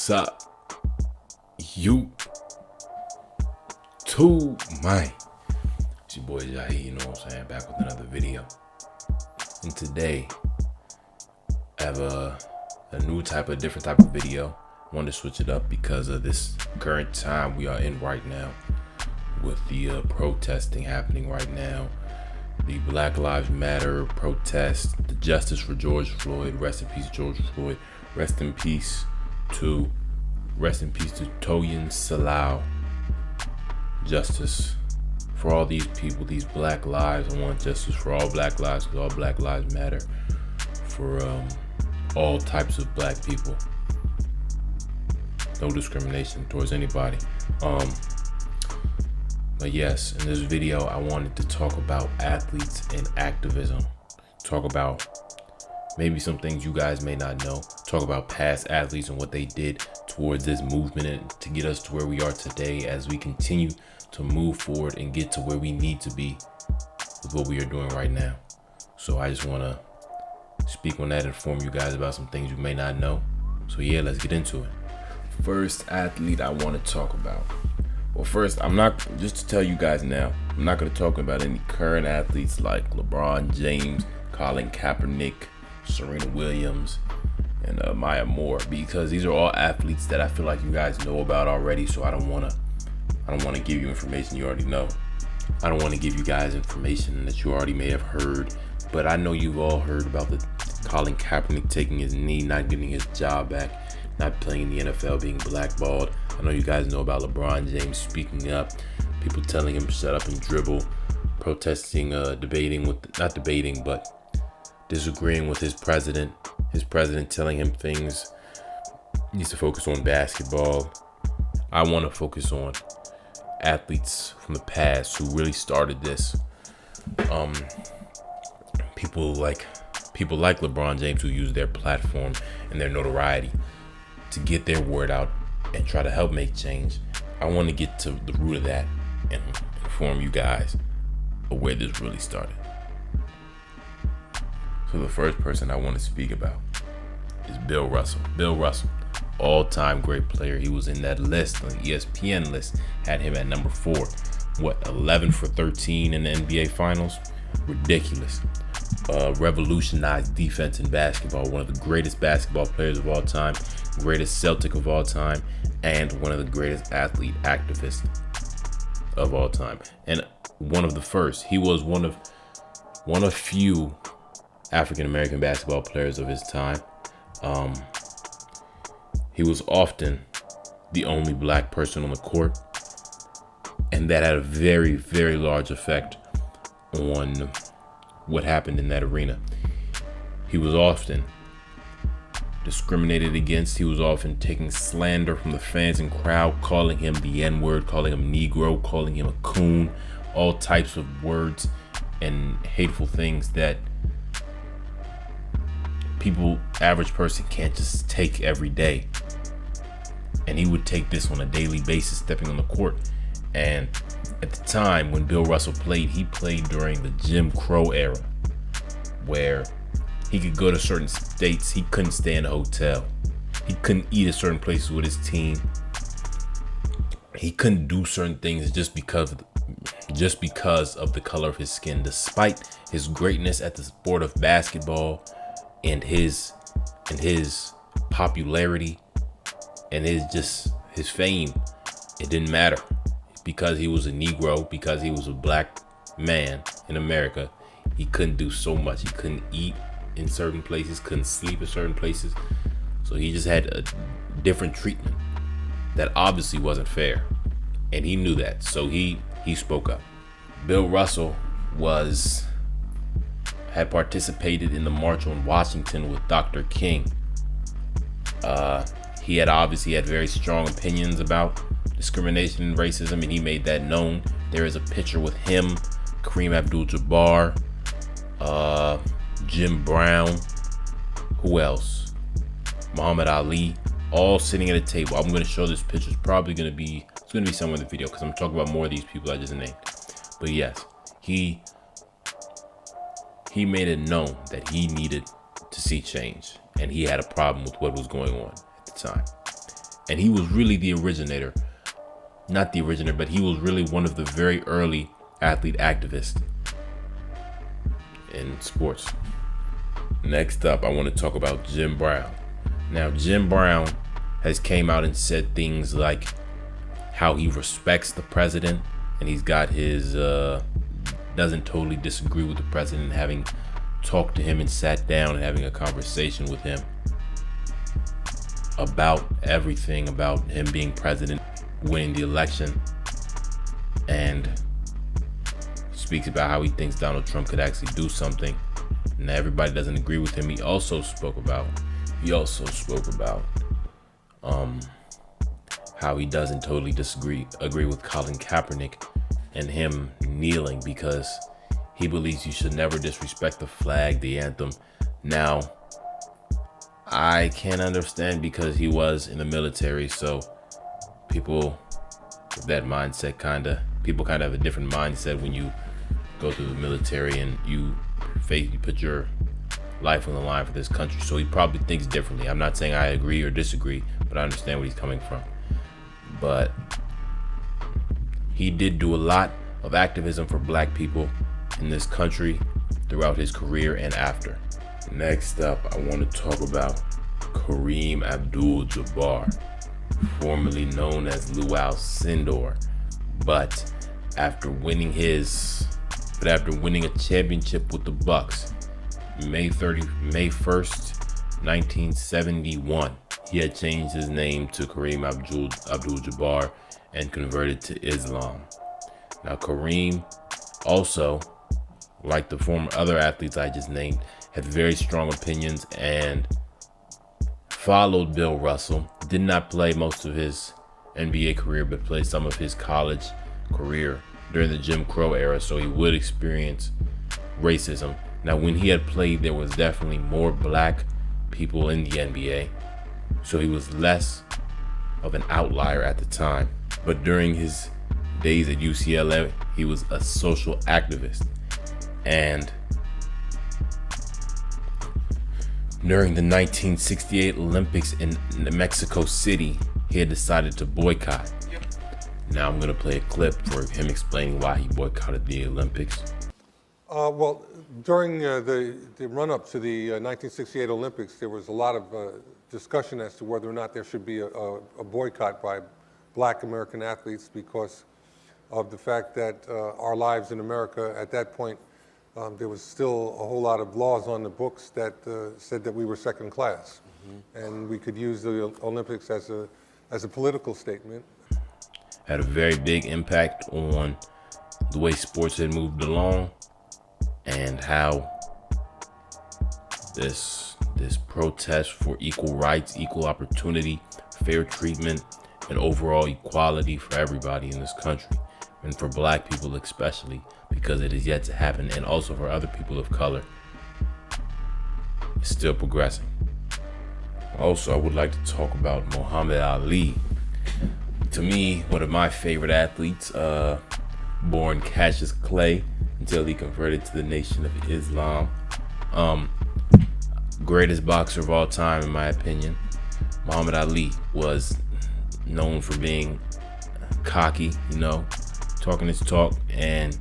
Sup, you too, man. It's your boy Jahi, you know what I'm saying? Back with another video. And today, I have a different type of video. I wanted to switch it up because of this current time we are in right now, with the protesting happening right now. The Black Lives Matter protest, the justice for George Floyd. Rest in peace, George Floyd. Rest in peace to Toyin Salau. Justice for all these people, these black lives. I want justice for all black lives, because all black lives matter. For all types of black people. No discrimination towards anybody. But yes, in this video, I wanted to talk about athletes and activism. Talk about maybe some things you guys may not know. Talk about past athletes and what they did towards this movement and to get us to where we are today as we continue to move forward and get to where we need to be with what we are doing right now. So I just want to speak on that and inform you guys about some things you may not know. So yeah, let's get into it. First athlete I want to talk about. Well, first, just to tell you guys now, I'm not going to talk about any current athletes like LeBron James, Colin Kaepernick, Serena Williams, and Maya Moore, because these are all athletes that I feel like you guys know about already. So I don't want to give you information you already know. I don't want to give you guys information that you already may have heard, but I know you've all heard about the Colin Kaepernick taking his knee, not getting his job back, not playing in the NFL, being blackballed. I know you guys know about LeBron James speaking up, people telling him shut up and dribble, protesting, disagreeing with his president telling him things. He needs to focus on basketball. I want to focus on athletes from the past who really started this. People like LeBron James, who use their platform and their notoriety to get their word out and try to help make change. I want to get to the root of that and inform you guys of where this really started. So the first person I want to speak about is Bill Russell. Bill Russell, all-time great player. He was in that list, on the ESPN list, had him at number 4. 11 for 13 in the NBA Finals? Ridiculous. Revolutionized defense in basketball. One of the greatest basketball players of all time, greatest Celtic of all time, and one of the greatest athlete activists of all time. And one of the first. He was one of few African American basketball players of his time. He was often the only black person on the court, and that had a very, very large effect on what happened in that arena. He was often discriminated against. He was often taking slander from the fans and crowd, calling him the N-word, calling him Negro, calling him a coon, all types of words and hateful things that average person can't just take every day. And he would take this on a daily basis, stepping on the court. And at the time when Bill Russell played, he played during the Jim Crow era, where he could go to certain states, he couldn't stay in a hotel, he couldn't eat at certain places with his team, he couldn't do certain things just because of the color of his skin, despite his greatness at the sport of basketball and his popularity and his fame. It didn't matter, because he was a Negro, because he was a black man in America. He couldn't do so much. He couldn't eat in certain places, couldn't sleep in certain places. So he just had a different treatment that obviously wasn't fair, and he knew that. So he spoke up. Bill Russell had participated in the March on Washington with Dr. King. He had very strong opinions about discrimination and racism, and he made that known. There is a picture with him, Kareem AbdulJabbar, Jim Brown, who else? Muhammad Ali, all sitting at a table. I'm going to show this picture. It's going to be somewhere in the video, because I'm talking about more of these people I just named. But yes, he made it known that he needed to see change, and he had a problem with what was going on at the time. And he was really the originator. Not the originator, but he was really one of the very early athlete activists in sports. Next up, I want to talk about Jim Brown. Now, Jim Brown has came out and said things like how he respects the president, and he's got his doesn't totally disagree with the president, having talked to him and sat down and having a conversation with him about everything, about him being president, winning the election, and speaks about how he thinks Donald Trump could actually do something. And everybody doesn't agree with him. He also spoke about how he doesn't totally agree with Colin Kaepernick and him kneeling, because he believes you should never disrespect the flag, the anthem. Now, I can't understand, because he was in the military, so people with that mindset people kind of have a different mindset when you go through the military and you put your life on the line for this country. So he probably thinks differently. I'm not saying I agree or disagree, but I understand where he's coming from. But he did do a lot of activism for black people in this country throughout his career and after. Next up, I want to talk about Kareem Abdul-Jabbar, formerly known as Luau Sindor. But after winning a championship with the Bucks, May 1st, 1971, he had changed his name to Kareem Abdul-Jabbar and converted to Islam. Now, Kareem also, like the former other athletes I just named, had very strong opinions and followed Bill Russell. Did not play most of his NBA career, but played some of his college career during the Jim Crow era, so he would experience racism. Now, when he had played, there was definitely more black people in the NBA, so he was less of an outlier at the time. But during his days at UCLA, he was a social activist. And during the 1968 Olympics in Mexico City, he had decided to boycott. Now I'm going to play a clip for him explaining why he boycotted the Olympics. Well, during the run-up to the 1968 Olympics, there was a lot of discussion as to whether or not there should be a boycott by black American athletes, because of the fact that our lives in America at that point, there was still a whole lot of laws on the books that said that we were second class. Mm-hmm. And we could use the Olympics as a political statement. Had a very big impact on the way sports had moved along, and how this protest for equal rights, equal opportunity, fair treatment, and overall equality for everybody in this country, and for black people especially, because it is yet to happen, and also for other people of color, is still progressing. Also, I would like to talk about Muhammad Ali. To me, one of my favorite athletes, born Cassius Clay until he converted to the Nation of Islam. Greatest boxer of all time, in my opinion. Muhammad Ali was known for being cocky, talking his talk and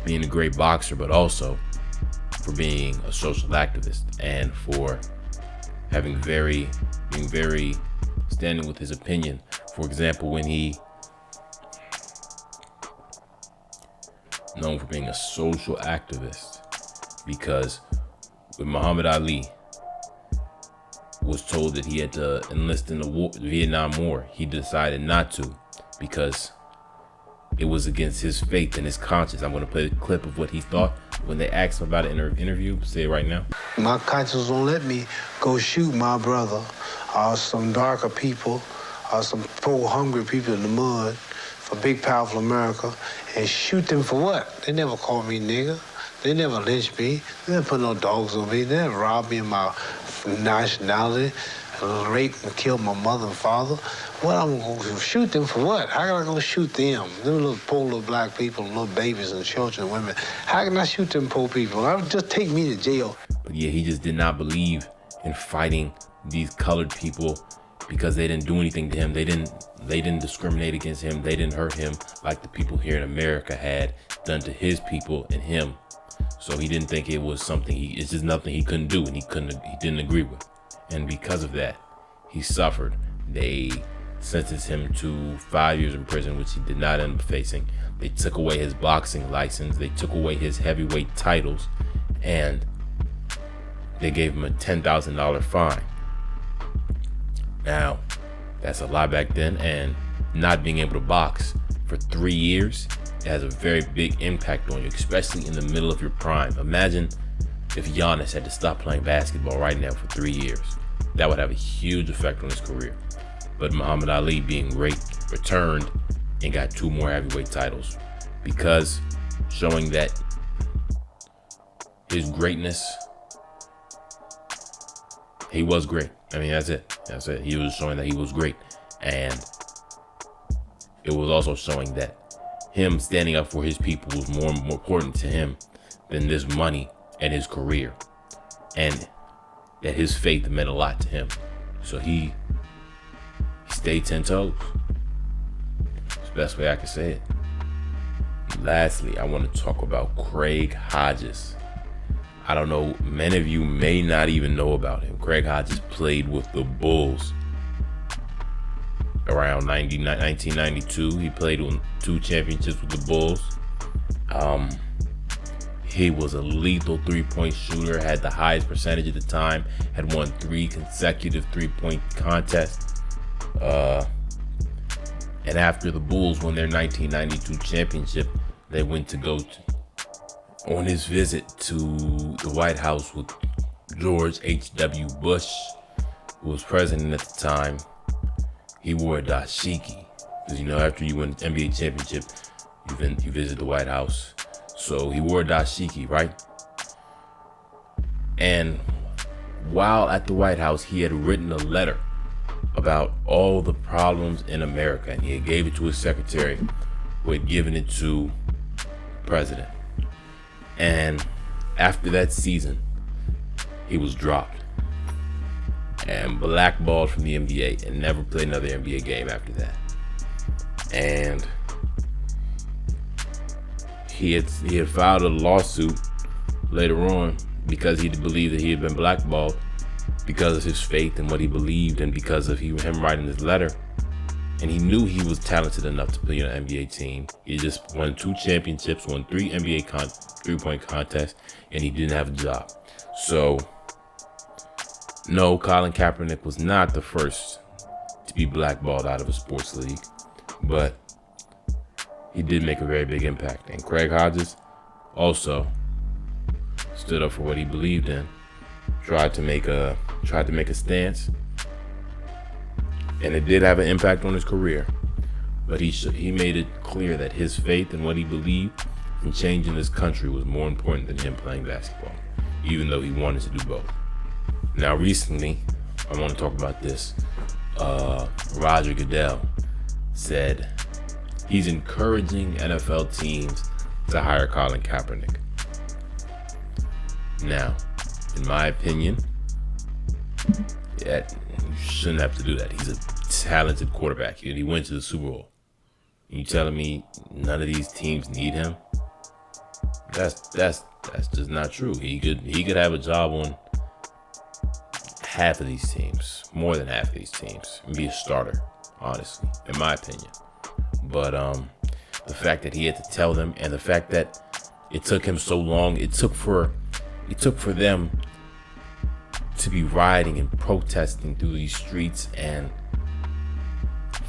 being a great boxer, but also for being a social activist and for being very standing with his opinion. For example, when he known for being a social activist, because when Muhammad Ali was told that he had to enlist in the Vietnam War, he decided not to, because it was against his faith and his conscience. I'm going to play a clip of what he thought when they asked him about it in an interview. Say it right now. My conscience won't let me go shoot my brother or some darker people or some poor, hungry people in the mud for big, powerful America, and shoot them for what? They never called me nigger. They never lynched me. They never put no dogs on me. They never robbed me of my nationality, raped and killed my mother and father. What, I'm going to shoot them for what? How can I go shoot them? Them little poor little black people, little babies and children and women. How can I shoot them poor people? Just take me to jail. But yeah, he just did not believe in fighting these colored people because they didn't do anything to him. They didn't discriminate against him. They didn't hurt him like the people here in America had done to his people and him. So he didn't think it was something it's just nothing he couldn't do, and he didn't agree with. And because of that, he suffered. They sentenced him to 5 years in prison, which he did not end up facing. They took away his boxing license. They took away his heavyweight titles, and they gave him a $10,000 fine. Now, that's a lot back then, and not being able to box for 3 years has a very big impact on you, especially in the middle of your prime. Imagine if Giannis had to stop playing basketball right now for 3 years. That would have a huge effect on his career. But Muhammad Ali, being great, returned and got 2 more heavyweight titles, because showing that his greatness, he was great. I mean, that's it. He was showing that he was great. And it was also showing that him standing up for his people was more important to him than this money and his career. And that his faith meant a lot to him. So he stayed 10 toes. It's the best way I can say it. Lastly, I want to talk about Craig Hodges. I don't know, many of you may not even know about him. Craig Hodges played with the Bulls around 1992. He played on 2 championships with the Bulls. He was a lethal 3-point shooter, had the highest percentage at the time, had won 3 consecutive 3-point contests. And after the Bulls won their 1992 championship, they went to go on his visit to the White House with George H.W. Bush, who was president at the time. He wore a dashiki, because after you win an NBA championship, you visit the White House. So he wore a dashiki, right? And while at the White House, he had written a letter about all the problems in America, and he gave it to his secretary, who had given it to the president. And after that season, he was dropped and blackballed from the NBA and never played another NBA game after that. And he had filed a lawsuit later on because he believed that he had been blackballed because of his faith and what he believed, and because of him writing this letter. And he knew he was talented enough to play on an NBA team. He just won 2 championships, won 3 NBA 3-point contests, and he didn't have a job. So, no, Colin Kaepernick was not the first to be blackballed out of a sports league, but he did make a very big impact. And Craig Hodges also stood up for what he believed in, tried to make a stance, and it did have an impact on his career. But he made it clear that his faith and what he believed in changing this country was more important than him playing basketball, even though he wanted to do both. Now, recently, I want to talk about this. Roger Goodell said he's encouraging NFL teams to hire Colin Kaepernick. Now, in my opinion, you shouldn't have to do that. He's a talented quarterback. He went to the Super Bowl. And you telling me none of these teams need him? That's just not true. He could have a job on half of these teams, more than half of these teams, and be a starter, honestly, in my opinion. But the fact that he had to tell them, and the fact that it took him so long, it took for them to be rioting and protesting through these streets and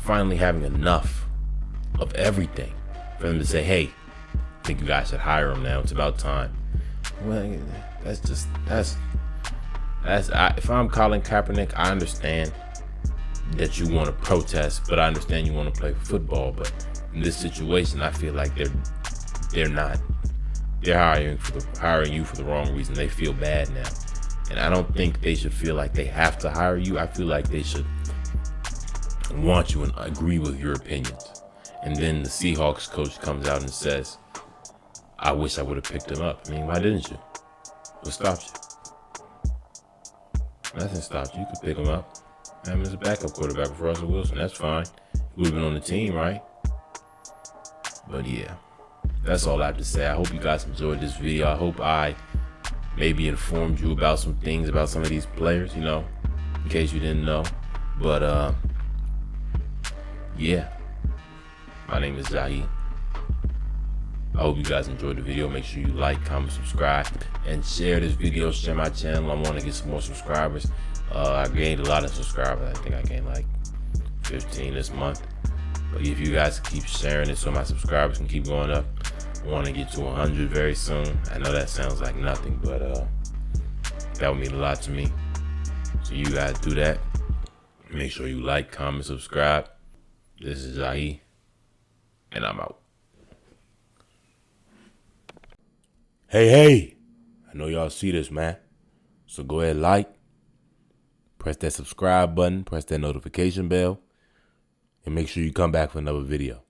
finally having enough of everything for them to say, hey, I think you guys should hire him now. It's about time. Well, if I'm Colin Kaepernick, I understand that you want to protest, but I understand you want to play football. But in this situation, I feel like they're not. They're hiring you for the wrong reason. They feel bad now. And I don't think they should feel like they have to hire you. I feel like they should want you and agree with your opinions. And then the Seahawks coach comes out and says, I wish I would have picked him up. I mean, why didn't you? What stopped you? Nothing stopped you. You could pick him up. Have him as a backup quarterback for Russell Wilson. That's fine. He would have been on the team, right? But yeah, that's all I have to say. I hope you guys enjoyed this video. I hope I maybe informed you about some things about some of these players, in case you didn't know. But yeah, my name is Jahi. I hope you guys enjoyed the video. Make sure you like, comment, subscribe, and share this video. Share my channel. I want to get some more subscribers. I gained a lot of subscribers. I think I gained like 15 this month. But if you guys keep sharing it so my subscribers can keep going up, I want to get to 100 very soon. I know that sounds like nothing, but that would mean a lot to me. So you guys do that. Make sure you like, comment, subscribe. This is Jahi, and I'm out. Hey, I know y'all see this, man. So go ahead, press that subscribe button, press that notification bell, and make sure you come back for another video.